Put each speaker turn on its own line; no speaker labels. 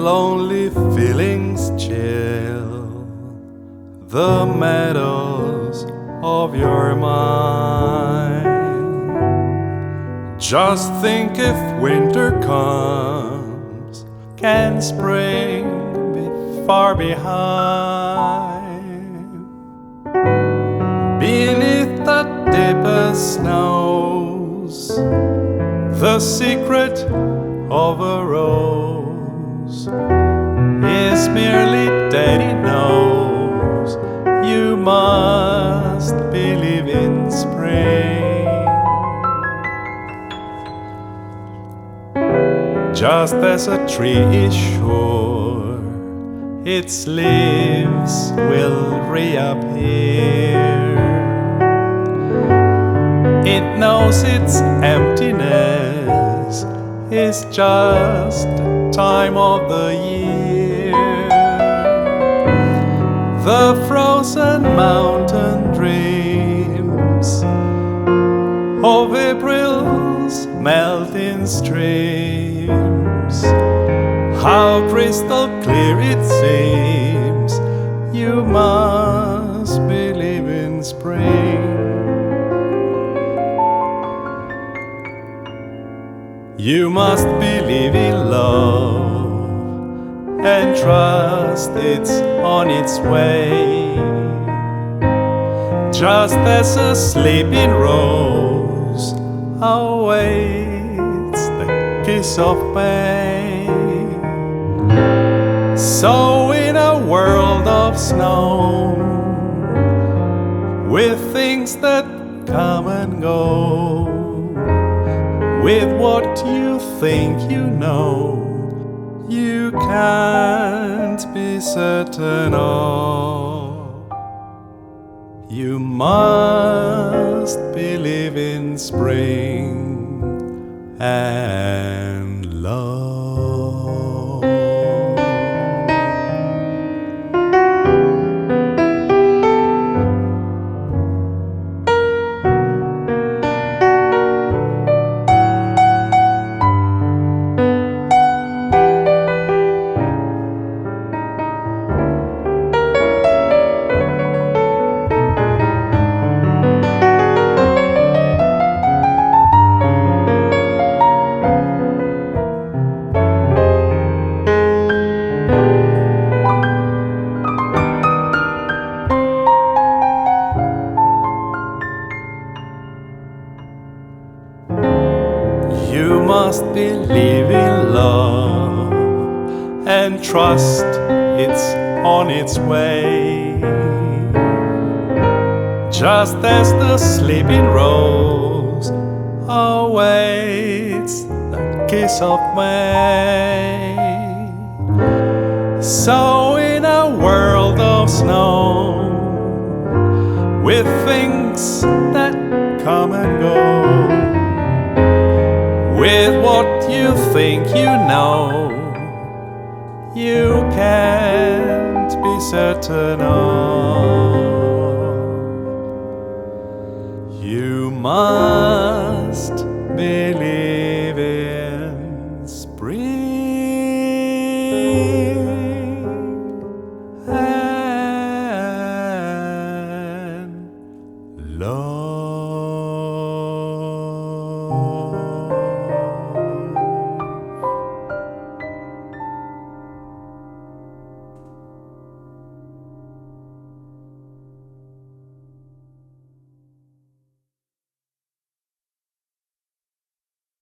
lonely feelings chill the meadows of your mind. Just think if winter comes, can spring be far behind? Beneath the deepest snows, the secret of a rose is merely that it knows you must believe in spring. Just as a tree is sure its leaves will reappear, it knows its emptiness is just the time of the year. The frozen mountain dreams of April's melting streams. How crystal clear it seems, you must believe in spring. You must believe in love and trust it's on its way. Just as a sleeping rose awaits the kiss of May, so in a world of snow, with things that come and go, with what you think you know, you can't be certain of. You must believe in spring and love. You must believe in love and trust it's on its way. Just as the sleeping rose awaits the kiss of May, so in a world of snow, with things that come and go, with what you think you know, you can't be certain of. You must believe in spring and love.